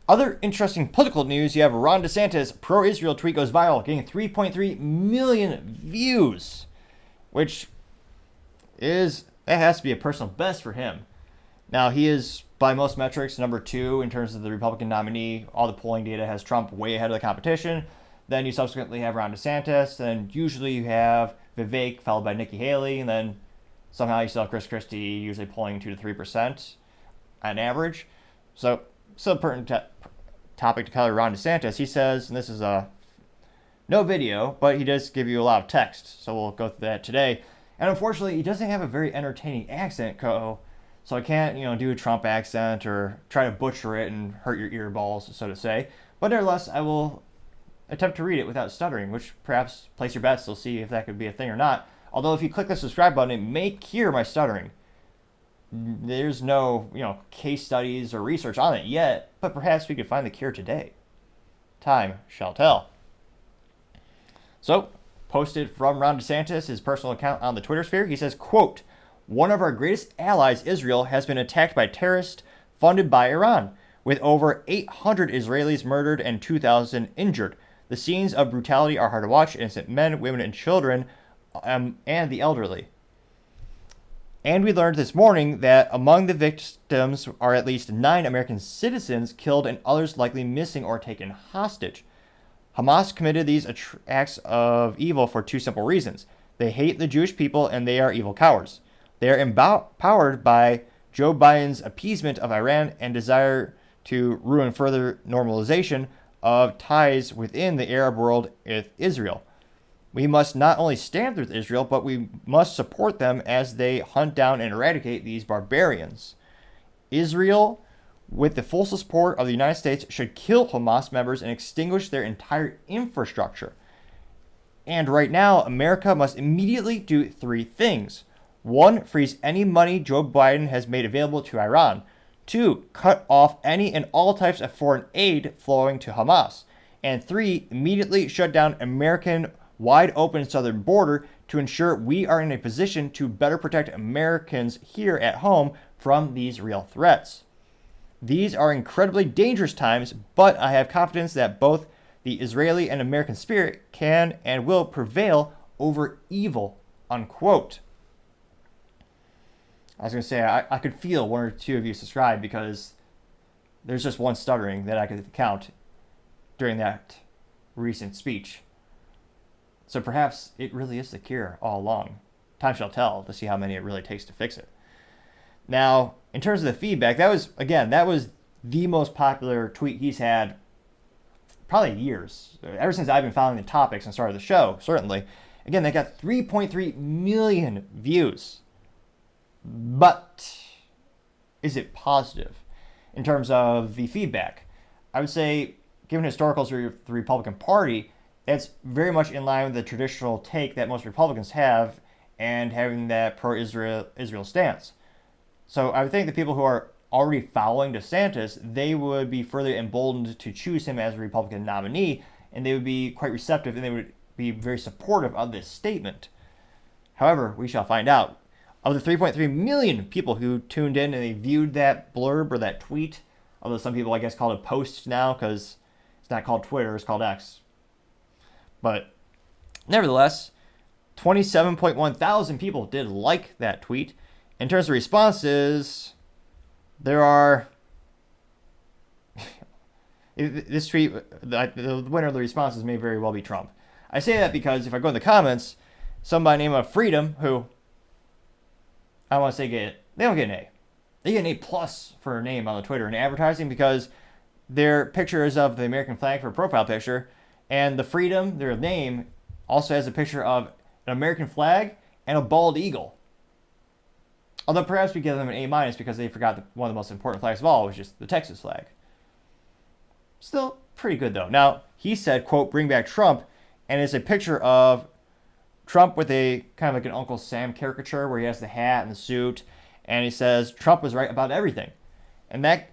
Other interesting political news, you have Ron DeSantis pro-Israel tweet goes viral, getting 3.3 million views, which that has to be a personal best for him. Now, he is, by most metrics, number 2 in terms of the Republican nominee. All the polling data has Trump way ahead of the competition. Then you subsequently have Ron DeSantis. Then usually you have Vivek, followed by Nikki Haley. And then somehow you still have Chris Christie, usually polling 2 to 3% on average. So, still a pertinent topic to cover Ron DeSantis. He says, and this is no video, but he does give you a lot of text. So we'll go through that today. And unfortunately, he doesn't have a very entertaining accent, so I can't, do a Trump accent or try to butcher it and hurt your ear balls, so to say. But nevertheless, I will attempt to read it without stuttering, which perhaps place your bets. We'll see if that could be a thing or not. Although if you click the subscribe button, it may cure my stuttering. There's no, case studies or research on it yet, but perhaps we could find the cure today. Time shall tell. So, posted from Ron DeSantis, his personal account on the Twitter sphere, he says, quote, "One of our greatest allies, Israel, has been attacked by terrorists funded by Iran, with over 800 Israelis murdered and 2,000 injured. The scenes of brutality are hard to watch. Innocent men, women, and children, and the elderly. And we learned this morning that among the victims are at least 9 American citizens killed and others likely missing or taken hostage. Hamas committed these acts of evil for 2 simple reasons. They hate the Jewish people and they are evil cowards. They are empowered by Joe Biden's appeasement of Iran and desire to ruin further normalization of ties within the Arab world with Israel. We must not only stand with Israel, but we must support them as they hunt down and eradicate these barbarians. Israel, with the full support of the United States, should kill Hamas members and extinguish their entire infrastructure. And right now, America must immediately do 3 things. 1, freeze any money Joe Biden has made available to Iran. 2, cut off any and all types of foreign aid flowing to Hamas. And 3, immediately shut down American wide open southern border to ensure we are in a position to better protect Americans here at home from these real threats. These are incredibly dangerous times, but I have confidence that both the Israeli and American spirit can and will prevail over evil," unquote. I was going to say, I could feel 1 or 2 of you subscribe because there's just one stuttering that I could count during that recent speech. So perhaps it really is the cure all along. Time shall tell to see how many it really takes to fix it. Now, in terms of the feedback, that was the most popular tweet he's had probably years. Ever since I've been following the topics and started the show, certainly. Again, they got 3.3 million views. But is it positive in terms of the feedback? I would say, given historicals of the Republican Party, it's very much in line with the traditional take that most Republicans have and having that pro-Israel stance. So I would think the people who are already following DeSantis, they would be further emboldened to choose him as a Republican nominee, and they would be quite receptive and they would be very supportive of this statement. However, we shall find out. Of the 3.3 million people who tuned in and they viewed that blurb or that tweet, although some people I guess call it post now because it's not called Twitter, it's called X. But nevertheless, 27.1 thousand people did like that tweet. In terms of responses, there are... this tweet, the winner of the responses may very well be Trump. I say that because if I go in the comments, somebody by the name of Freedom, who I want to say they don't get an A. They get an A plus for a name on the Twitter and advertising because their picture is of the American flag for a profile picture, and the Freedom, their name, also has a picture of an American flag and a bald eagle. Although perhaps we give them an A minus because they forgot one of the most important flags of all, which is the Texas flag. Still pretty good though. Now, he said, quote, "Bring back Trump," and it's a picture of Trump with a kind of like an Uncle Sam caricature where he has the hat and the suit, and he says Trump was right about everything. And that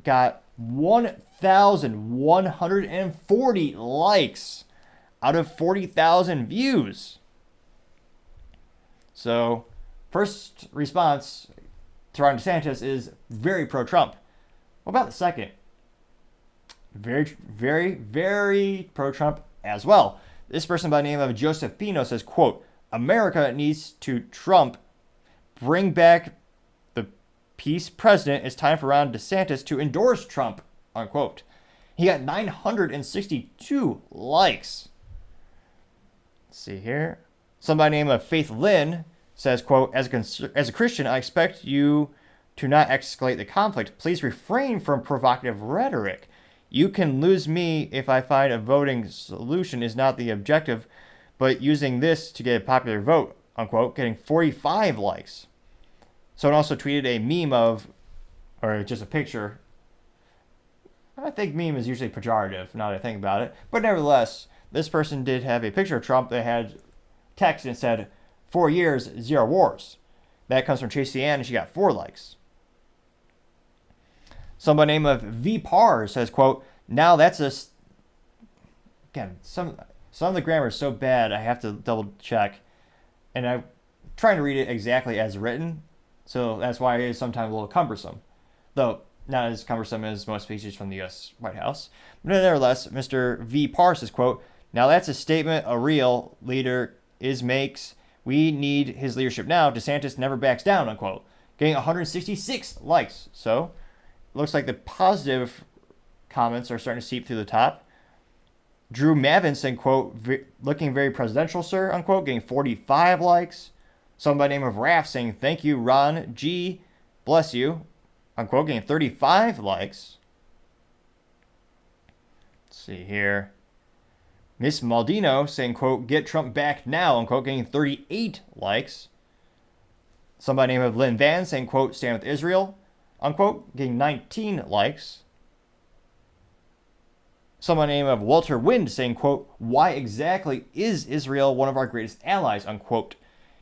got 1,140 likes out of 40,000 views. So, first response to Ron DeSantis is very pro-Trump. What about the second? very, very, very pro-Trump as well. This person by the name of Joseph Pino says, quote, America needs to Trump, bring back the peace president. It's time for Ron DeSantis to endorse Trump, unquote. He got 962 likes. Let's see here. Somebody named of Faith Lynn says, quote, as a Christian, I expect you to not escalate the conflict. Please refrain from provocative rhetoric. You can lose me if I find a voting solution is not the objective, but using this to get a popular vote, unquote, getting 45 likes. Someone also tweeted a meme of, or just a picture. I think meme is usually pejorative, now that I think about it. But nevertheless, this person did have a picture of Trump that had text and said, 4 years, 0 wars. That comes from Tracy Ann, and she got 4 likes. Somebody named of V Par says, quote, now that's a... Again, some of the grammar is so bad, I have to double check. And I'm trying to read it exactly as written, so that's why it is sometimes a little cumbersome. Though, not as cumbersome as most speeches from the U.S. White House. But nevertheless, Mr. V. Parr says, quote, now that's a statement a real leader makes. We need his leadership now. DeSantis never backs down, unquote. Getting 166 likes. So, it looks like the positive comments are starting to seep through the top. Drew Mavin saying, quote, looking very presidential, sir, unquote, getting 45 likes. Someone by the name of Raph saying, thank you, Ron G. Bless you, unquote, getting 35 likes. Let's see here. Miss Maldino saying, quote, get Trump back now, unquote, getting 38 likes. Somebody named Lynn Van saying, quote, stand with Israel, unquote, getting 19 likes. Someone named of Walter Wind saying, quote, why exactly is Israel one of our greatest allies, unquote,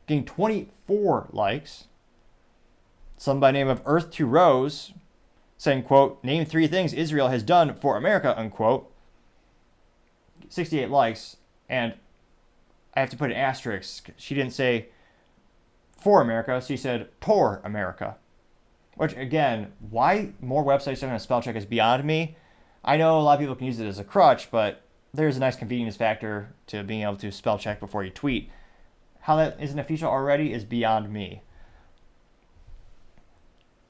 getting 24 likes. Somebody by the name of Earth to Rose saying, quote, name 3 things Israel has done for America, unquote, 68 likes. And I have to put an asterisk. She didn't say for America, she said Tor America. Which, again, why more websites don't have spell check is beyond me. I know a lot of people can use it as a crutch, but there's a nice convenience factor to being able to spell check before you tweet. How that isn't official already is beyond me.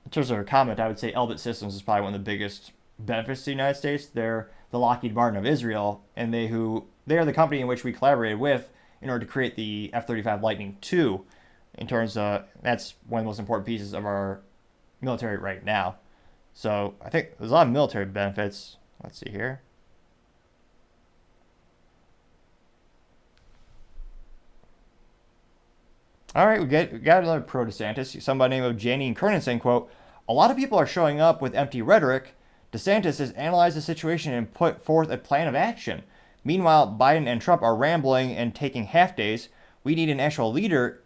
In terms of a comment, I would say Elbit Systems is probably one of the biggest benefits to the United States. They're the Lockheed Martin of Israel, and they are the company in which we collaborated with in order to create the F-35 Lightning II. In terms of, that's one of the most important pieces of our military right now. So I think there's a lot of military benefits. Let's see here. All right, we got another pro DeSantis. Somebody named Janine Kernan saying, quote, a lot of people are showing up with empty rhetoric. DeSantis has analyzed the situation and put forth a plan of action. Meanwhile, Biden and Trump are rambling and taking half days. We need an actual leader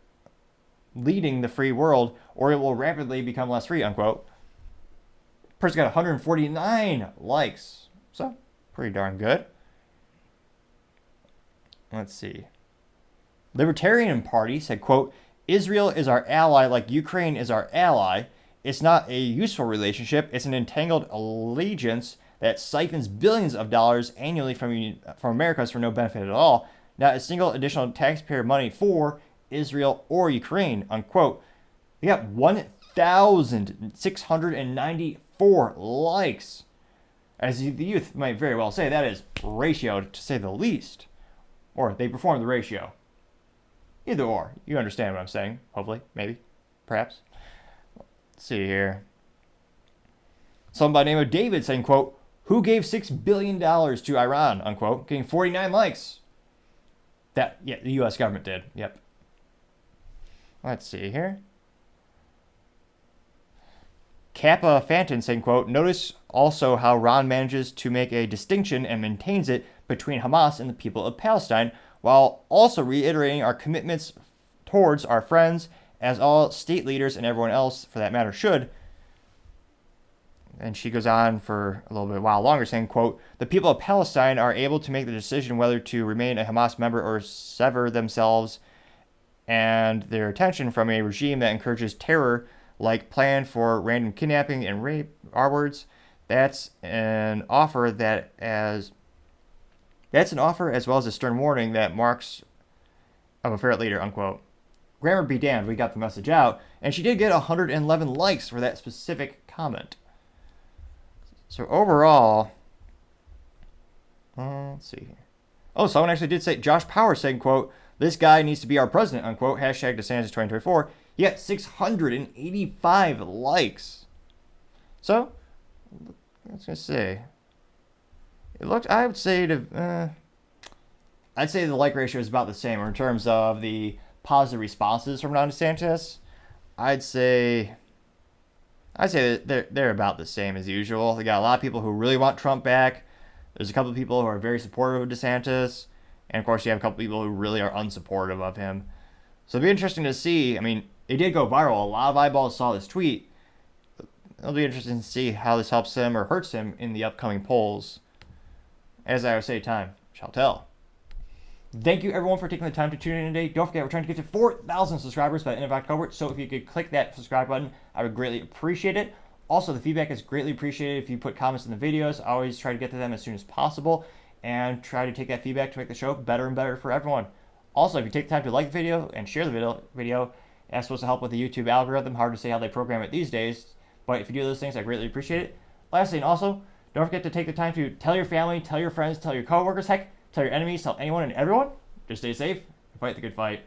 leading the free world, or it will rapidly become less free, unquote. Person got 149 likes. So, pretty darn good. Let's see. Libertarian Party said, quote, Israel is our ally like Ukraine is our ally. It's not a useful relationship. It's an entangled allegiance that siphons billions of dollars annually from Americans for no benefit at all. Not a single additional taxpayer money for Israel or Ukraine, unquote. They got 1,694 likes. As the youth might very well say, that is ratio, to say the least. Or they perform the ratio. Either or. You understand what I'm saying, hopefully, maybe, perhaps. Let's see here. Someone by the name of David saying, quote, who gave $6 billion to Iran, unquote, getting 49 likes. The U.S. government did, yep. Let's see here. Kappa Fanton saying, quote, notice also how Ron manages to make a distinction and maintains it between Hamas and the people of Palestine, while also reiterating our commitments towards our friends, as all state leaders and everyone else, for that matter, should. And she goes on for a little bit while longer, saying, quote, the people of Palestine are able to make the decision whether to remain a Hamas member or sever themselves and their attention from a regime that encourages terror, like plan for random kidnapping and rape, our words. That's an offer as well as a stern warning that marks of a fair leader, unquote. Grammar be damned, we got the message out, and she did get 111 likes for that specific comment. So overall, let's see here. Oh, someone actually did say, Josh Power saying, quote, this guy needs to be our president, unquote, hashtag DeSantis 2024. He got 685 likes. So, I was going to say, it looked, I would say the like ratio is about the same in terms of the positive responses from Ron DeSantis. I'd say that they're about the same as usual. They got a lot of people who really want Trump back. There's a couple of people who are very supportive of DeSantis. And, of course, you have a couple of people who really are unsupportive of him. So it'll be interesting to see. I mean, it did go viral. A lot of eyeballs saw this tweet. It'll be interesting to see how this helps him or hurts him in the upcoming polls. As I always say, time shall tell. Thank you, everyone, for taking the time to tune in today. Don't forget, we're trying to get to 4,000 subscribers by the end of October. So if you could click that subscribe button, I would greatly appreciate it. Also, the feedback is greatly appreciated if you put comments in the videos. I always try to get to them as soon as possible and try to take that feedback to make the show better and better for everyone. Also, if you take the time to like the video and share the video, that's supposed to help with the YouTube algorithm. Hard to say how they program it these days, but if you do those things, I greatly appreciate it. Lastly, and also, don't forget to take the time to tell your family, tell your friends, tell your coworkers, heck, tell your enemies, tell anyone and everyone. Just stay safe and fight the good fight.